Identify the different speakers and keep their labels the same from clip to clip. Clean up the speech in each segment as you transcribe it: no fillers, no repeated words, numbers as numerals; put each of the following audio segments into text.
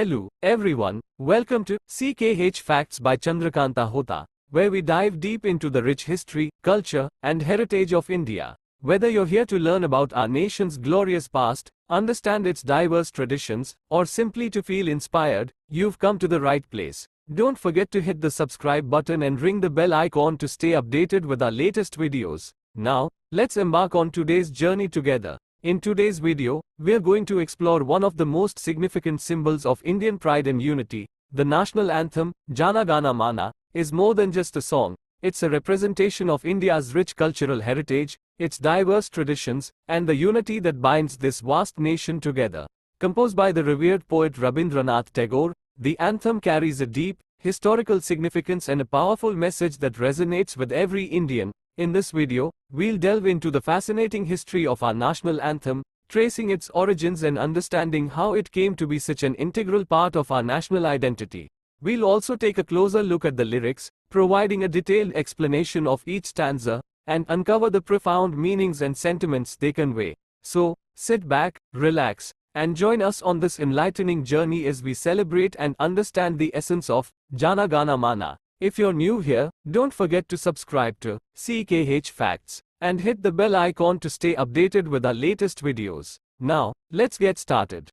Speaker 1: Hello, everyone. Welcome to CKH Facts by Chandrakanta Hota, where we dive deep into the rich history, culture, and heritage of India. Whether you're here to learn about our nation's glorious past, understand its diverse traditions, or simply to feel inspired, you've come to the right place. Don't forget to hit the subscribe button and ring the bell icon to stay updated with our latest videos. Now, let's embark on today's journey together. In today's video, we're going to explore one of the most significant symbols of Indian pride and unity. The national anthem, Jana Gana Mana, is more than just a song. It's a representation of India's rich cultural heritage, its diverse traditions, and the unity that binds this vast nation together. Composed by the revered poet Rabindranath Tagore, the anthem carries a deep, historical significance and a powerful message that resonates with every Indian. In this video, we'll delve into the fascinating history of our national anthem, tracing its origins and understanding how it came to be such an integral part of our national identity. We'll also take a closer look at the lyrics, providing a detailed explanation of each stanza, and uncover the profound meanings and sentiments they convey. So, sit back, relax, and join us on this enlightening journey as we celebrate and understand the essence of Jana Gana Mana. If you're new here, don't forget to subscribe to CKH Facts and hit the bell icon to stay updated with our latest videos. Now, let's get started.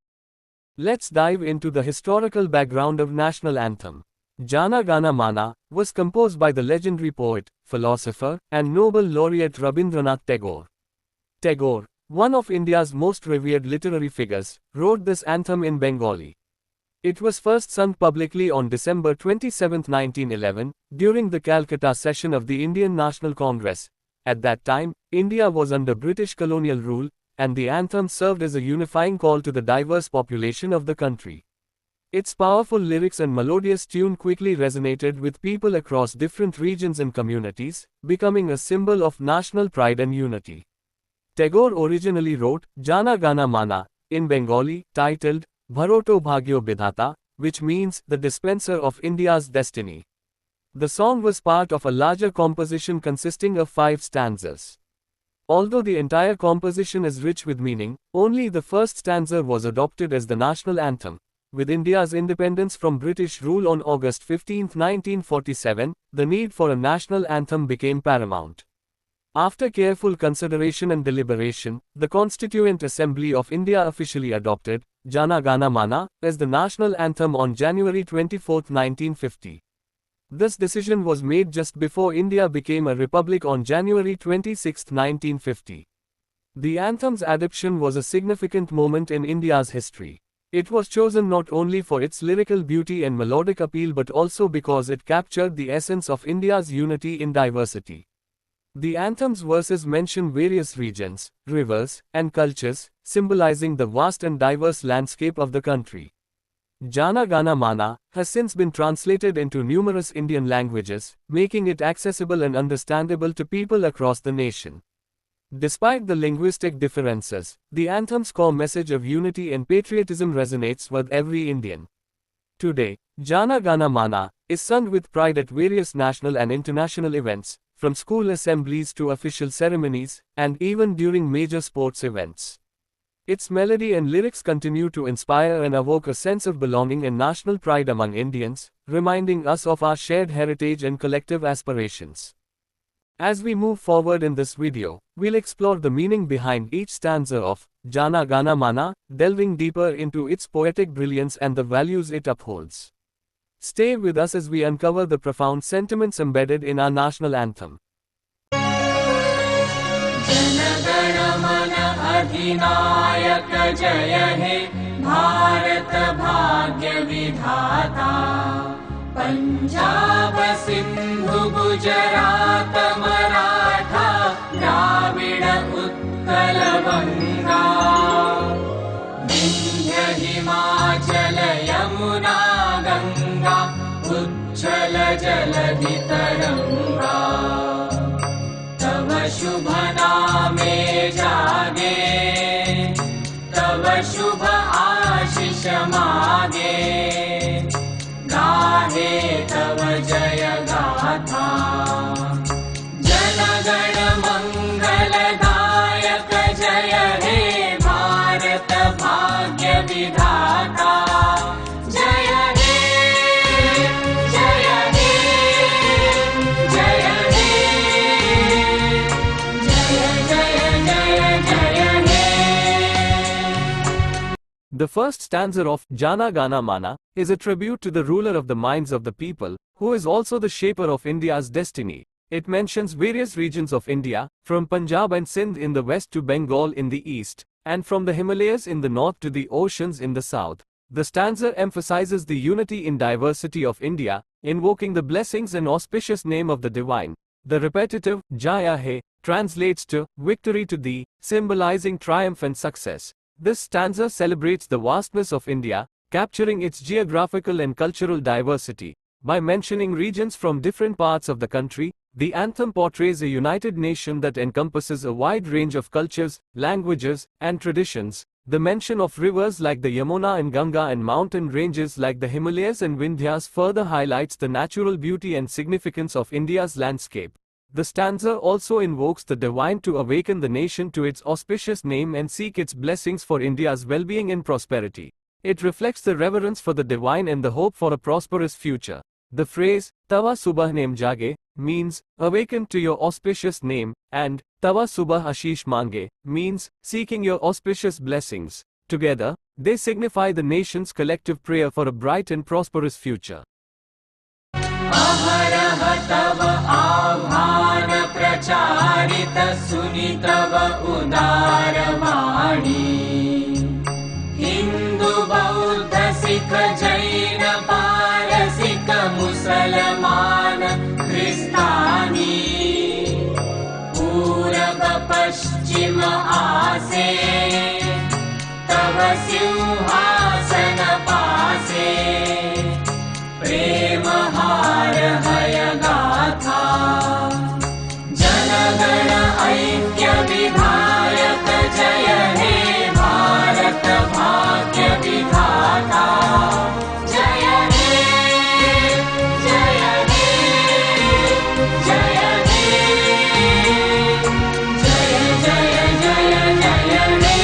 Speaker 1: Let's dive into the historical background of national anthem. Jana Gana Mana was composed by the legendary poet, philosopher, and Nobel laureate Rabindranath Tagore. Tagore, one of India's most revered literary figures, wrote this anthem in Bengali. It was first sung publicly on December 27, 1911, during the Calcutta session of the Indian National Congress. At that time, India was under British colonial rule, and the anthem served as a unifying call to the diverse population of the country. Its powerful lyrics and melodious tune quickly resonated with people across different regions and communities, becoming a symbol of national pride and unity. Tagore originally wrote Jana Gana Mana in Bengali, titled Bharoto Bhagyo Bidhata, which means the dispenser of India's destiny. The song was part of a larger composition consisting of 5 stanzas. Although the entire composition is rich with meaning, only the first stanza was adopted as the national anthem. With India's independence from British rule on August 15, 1947, the need for a national anthem became paramount. After careful consideration and deliberation, the Constituent Assembly of India officially adopted Jana Gana Mana as the national anthem on January 24, 1950. This decision was made just before India became a republic on January 26, 1950. The anthem's adoption was a significant moment in India's history. It was chosen not only for its lyrical beauty and melodic appeal but also because it captured the essence of India's unity in diversity. The anthem's verses mention various regions, rivers, and cultures, symbolizing the vast and diverse landscape of the country. Jana Gana Mana has since been translated into numerous Indian languages, making it accessible and understandable to people across the nation. Despite the linguistic differences, the anthem's core message of unity and patriotism resonates with every Indian. Today, Jana Gana Mana is sung with pride at various national and international events, from school assemblies to official ceremonies, and even during major sports events. Its melody and lyrics continue to inspire and evoke a sense of belonging and national pride among Indians, reminding us of our shared heritage and collective aspirations. As we move forward in this video, we'll explore the meaning behind each stanza of Jana Gana Mana, delving deeper into its poetic brilliance and the values it upholds. Stay with us as we uncover the profound sentiments embedded in our national anthem.
Speaker 2: अधिनायक जय हे भारत भाग्य विधाता पंजाब सिंधु गुजरात मराठा द्राविड उत्कल बंगा विंध्य हिमाचल यमुना गंगा उच्छल जलधि तरंगा तव शुभ नामे जागे तव शुभ आशीष मागे गाहे तव जय गाथा जन गण मंगलदायक जय हे भारत भाग्य विधाता जय
Speaker 1: The first stanza of Jana Gana Mana is a tribute to the ruler of the minds of the people, who is also the shaper of India's destiny. It mentions various regions of India, from Punjab and Sindh in the west to Bengal in the east, and from the Himalayas in the north to the oceans in the south. The stanza emphasizes the unity in diversity of India, invoking the blessings and auspicious name of the divine. The repetitive Jaya Hai translates to victory to thee, symbolizing triumph and success. This stanza celebrates the vastness of India, capturing its geographical and cultural diversity. By mentioning regions from different parts of the country, the anthem portrays a united nation that encompasses a wide range of cultures, languages, and traditions. The mention of rivers like the Yamuna and Ganga and mountain ranges like the Himalayas and Vindhyas further highlights the natural beauty and significance of India's landscape. The stanza also invokes the divine to awaken the nation to its auspicious name and seek its blessings for India's well-being and prosperity. It reflects the reverence for the divine and the hope for a prosperous future. The phrase, Tava Subah Name Jage, means, awaken to your auspicious name, and, Tava Subah Ashish Mange, means, seeking your auspicious blessings. Together, they signify the nation's collective prayer for a bright and prosperous future.
Speaker 2: अहरह तव आह्वान प्रचारित सुनि तव उदार वाणी हिंदू बौद्ध सिख जैन पारसिक मुसलमान ख्रिस्तानी पूरब पश्चिम आसे तव सिंहासन पासे प्रेम हार हय गाथा जनगण ऐक्य विधायक जय हे भारत भाग्य विधाता जय हे जय हे जय हे जय जय जय जय हे.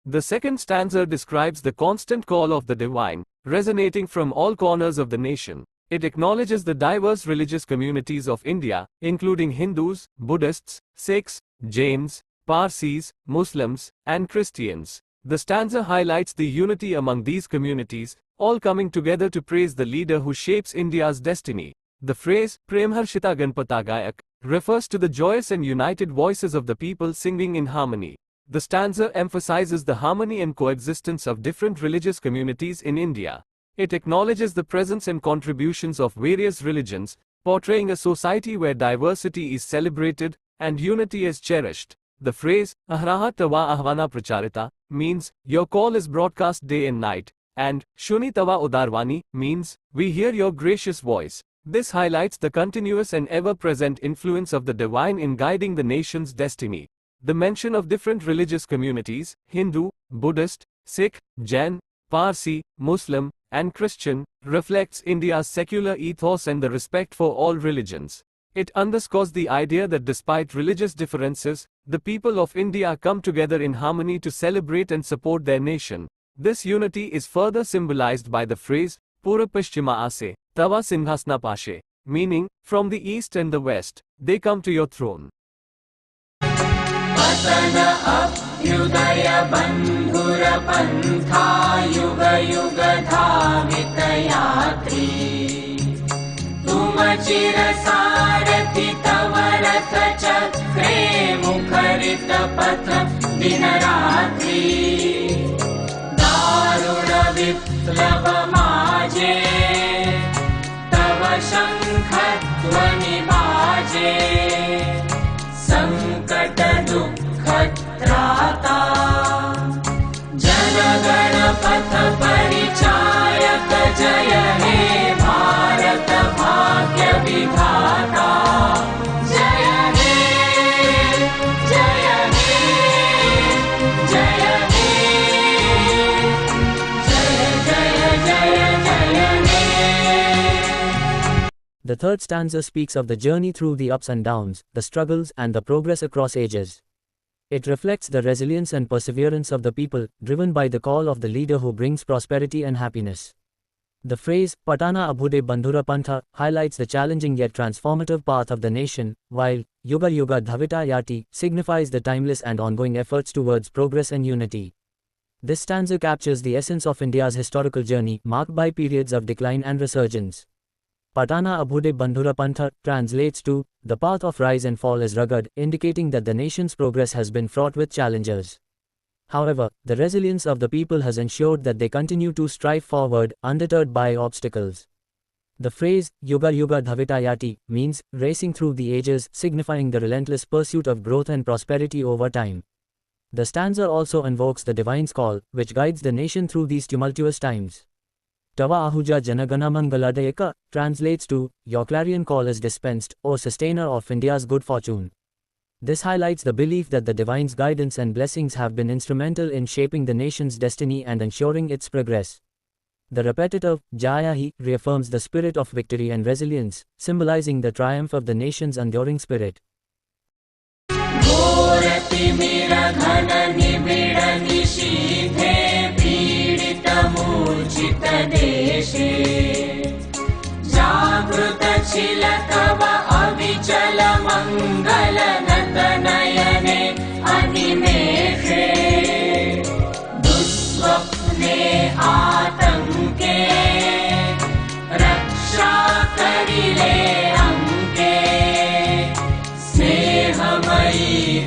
Speaker 1: The second stanza describes the constant call of the divine, resonating from all corners of the nation. It acknowledges the diverse religious communities of India, including Hindus, Buddhists, Sikhs, Jains, Parsis, Muslims, and Christians. The stanza highlights the unity among these communities, all coming together to praise the leader who shapes India's destiny. The phrase, Premharshita Ganpata Gayak, refers to the joyous and united voices of the people singing in harmony. The stanza emphasizes the harmony and coexistence of different religious communities in India. It acknowledges the presence and contributions of various religions, portraying a society where diversity is celebrated and unity is cherished. The phrase, Ahraha Tava Ahvana Pracharita, means, your call is broadcast day and night, and Shuni Tava Udarvani, means, we hear your gracious voice. This highlights the continuous and ever-present influence of the divine in guiding the nation's destiny. The mention of different religious communities, Hindu, Buddhist, Sikh, Jain, Parsi, Muslim, and Christian, reflects India's secular ethos and the respect for all religions. It underscores the idea that despite religious differences, the people of India come together in harmony to celebrate and support their nation. This unity is further symbolized by the phrase, Pura Paschima Ase, Tava Singhasna Pashe, meaning, from the east and the west, they come to your throne.
Speaker 2: पतन अभ्युदय बंधुर पंथा युग युग धावित यात्री तुम चिर सारथि तव रथ चक्रे मुखरित पथ दिन रात्रि दारुण विप्लव माजे तव शंख ध्वनि बाजे संकट दुख त्राता जनगण पथ परिचायक जय हे भारत भाग्य विधाता जय हे जय हे जय हे जय जय जय जय हे.
Speaker 3: The third stanza speaks of the journey through the ups and downs, the struggles and the progress across ages. It reflects the resilience and perseverance of the people, driven by the call of the leader who brings prosperity and happiness. The phrase, Patana Abhude Bandhura Pantha, highlights the challenging yet transformative path of the nation, while Yuga Yuga Dhavita Yati signifies the timeless and ongoing efforts towards progress and unity. This stanza captures the essence of India's historical journey, marked by periods of decline and resurgence. Patana Abhude Bandhura Pantha translates to, the path of rise and fall is rugged, indicating that the nation's progress has been fraught with challenges. However, the resilience of the people has ensured that they continue to strive forward, undeterred by obstacles. The phrase, Yuga Yuga Dhavitayati, means, racing through the ages, signifying the relentless pursuit of growth and prosperity over time. The stanza also invokes the divine's call, which guides the nation through these tumultuous times. Tava Ahuja Janagana Mangaladayaka translates to, your clarion call is dispensed, O sustainer of India's good fortune. This highlights the belief that the divine's guidance and blessings have been instrumental in shaping the nation's destiny and ensuring its progress. The repetitive Jaya Hi reaffirms the spirit of victory and resilience, symbolizing the triumph of the nation's enduring spirit.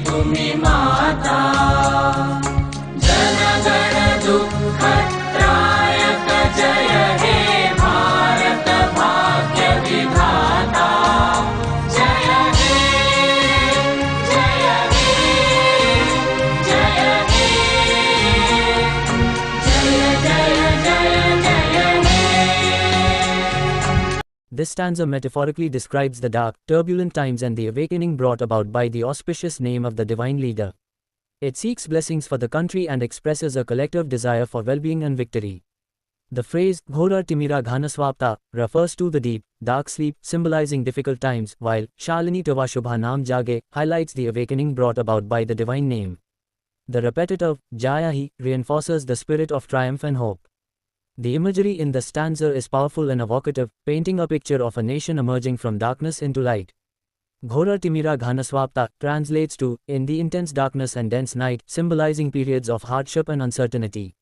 Speaker 2: तुम्ही माता जनगण दुःखत्रायक जय हे भारत भाग्य विधाता जय हे जय हे जय हे जय जय जय जय हे.
Speaker 3: This stanza metaphorically describes the dark, turbulent times and the awakening brought about by the auspicious name of the divine leader. It seeks blessings for the country and expresses a collective desire for well-being and victory. The phrase, Ghora Timira Ghanaswapta, refers to the deep, dark sleep, symbolizing difficult times, while Shalini Tava Shubha Naam Jage highlights the awakening brought about by the divine name. The repetitive, Jaya Hi, reinforces the spirit of triumph and hope. The imagery in the stanza is powerful and evocative, painting a picture of a nation emerging from darkness into light. Ghora Timira Ghanaswapta translates to, in the intense darkness and dense night, symbolizing periods of hardship and uncertainty.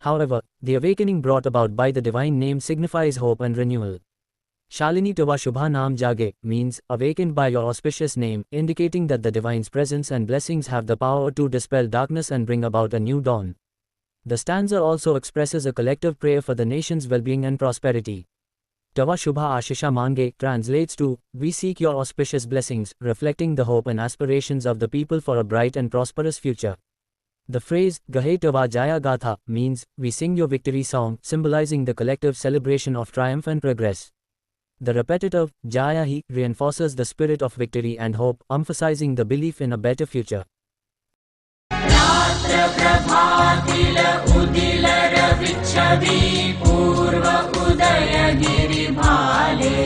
Speaker 3: However, the awakening brought about by the divine name signifies hope and renewal. Shalini Tava Shubha Naam Jage means, awakened by your auspicious name, indicating that the divine's presence and blessings have the power to dispel darkness and bring about a new dawn. The stanza also expresses a collective prayer for the nation's well-being and prosperity. Tava Shubha Ashisha Mange translates to, we seek your auspicious blessings, reflecting the hope and aspirations of the people for a bright and prosperous future. The phrase, Gahe Tava Jaya Gatha, means, we sing your victory song, symbolizing the collective celebration of triumph and progress. The repetitive, Jaya Hi, reinforces the spirit of victory and hope, emphasizing the belief in a better future.
Speaker 2: प्रभातील उदिल रविच्छवि पूर्व उदय गिरिभाले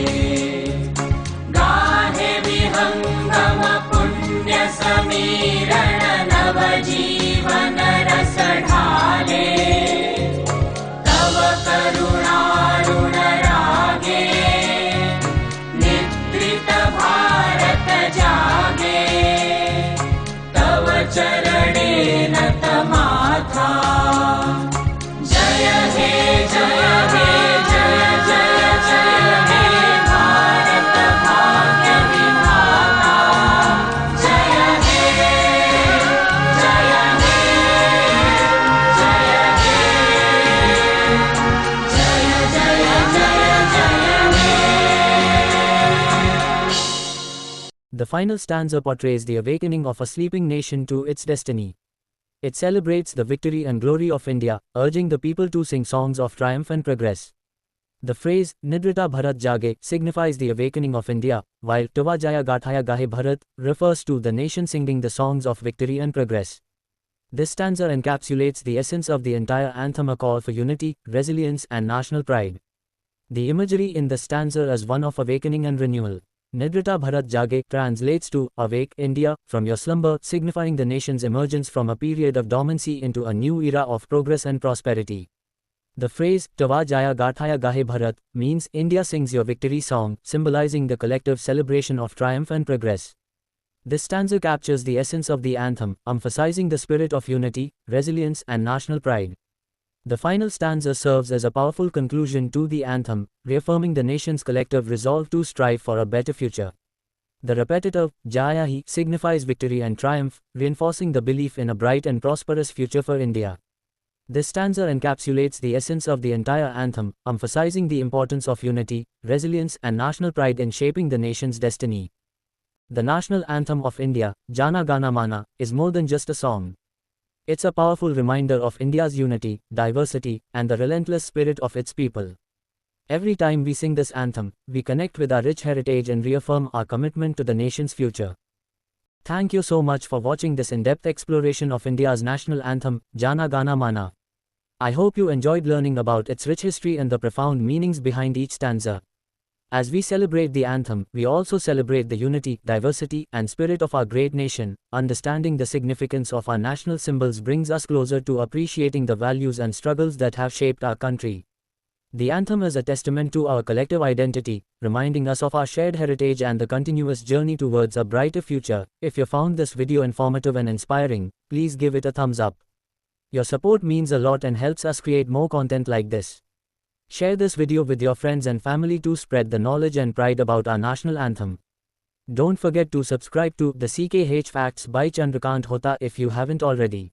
Speaker 2: गाहे विहंगम पुण्य समीरण नवजीवन रस ढाले तव करुणारुण रागे निद्रित भारत जागे तव चरणे नत माथा जय हे जय हे जय जय जय हे भारत भाग्य विधाता जय हे जय हे जय हे जय जय जय जय हे.
Speaker 3: The final stanza portrays the awakening of a sleeping nation to its destiny. It celebrates the victory and glory of India, urging the people to sing songs of triumph and progress. The phrase, Nidrita Bharat Jage, signifies the awakening of India, while Tava Jaya Gathaya Gahe Bharat refers to the nation singing the songs of victory and progress. This stanza encapsulates the essence of the entire anthem, a call for unity, resilience, and national pride. The imagery in the stanza is one of awakening and renewal. Nidrita Bharat Jage translates to, awake, India, from your slumber, signifying the nation's emergence from a period of dormancy into a new era of progress and prosperity. The phrase, Tava Jaya Gathaya Gahe Bharat, means India sings your victory song, symbolizing the collective celebration of triumph and progress. This stanza captures the essence of the anthem, emphasizing the spirit of unity, resilience, and national pride. The final stanza serves as a powerful conclusion to the anthem, reaffirming the nation's collective resolve to strive for a better future. The repetitive Jaya Hi signifies victory and triumph, reinforcing the belief in a bright and prosperous future for India. This stanza encapsulates the essence of the entire anthem, emphasizing the importance of unity, resilience, and national pride in shaping the nation's destiny. The national anthem of India, Jana Gana Mana, is more than just a song. It's a powerful reminder of India's unity, diversity, and the relentless spirit of its people. Every time we sing this anthem, we connect with our rich heritage and reaffirm our commitment to the nation's future. Thank you so much for watching this in-depth exploration of India's national anthem, Jana Gana Mana. I hope you enjoyed learning about its rich history and the profound meanings behind each stanza. As we celebrate the anthem, we also celebrate the unity, diversity, and spirit of our great nation. Understanding the significance of our national symbols brings us closer to appreciating the values and struggles that have shaped our country. The anthem is a testament to our collective identity, reminding us of our shared heritage and the continuous journey towards a brighter future. If you found this video informative and inspiring, please give it a thumbs up. Your support means a lot and helps us create more content like this. Share this video with your friends and family to spread the knowledge and pride about our national anthem. Don't forget to subscribe to the CKH Facts by Chandrakant Hota if you haven't already.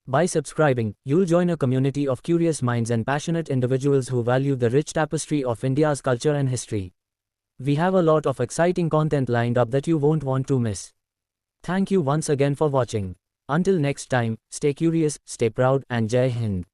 Speaker 3: By subscribing, you'll join a community of curious minds and passionate individuals who value the rich tapestry of India's culture and history. We have a lot of exciting content lined up that you won't want to miss. Thank you once again for watching. Until next time, stay curious, stay proud, and Jai Hind.